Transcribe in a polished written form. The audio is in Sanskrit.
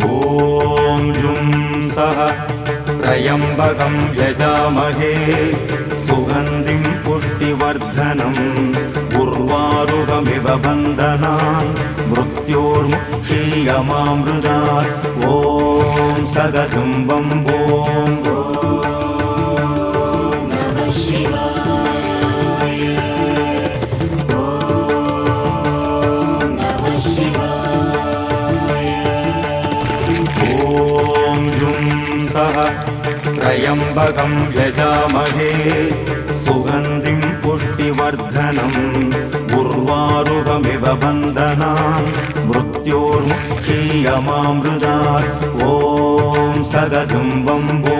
ॐ जुं सः त्र्यम्बकं यजामहे सुगन्धिं पुष्टिवर्धनम् उर्वारुकमिव बन्धनान् मृत्योर्मुक्षीयमामृतात् ॐ सदसं वम्बो त्र्यम्बकं यजामहे सुगन्धिं पुष्टिवर्धनम् उर्वारुकमिव बन्धनान् मृत्योर्मुक्षीयमामृतात् ॐ सदसं वम्बो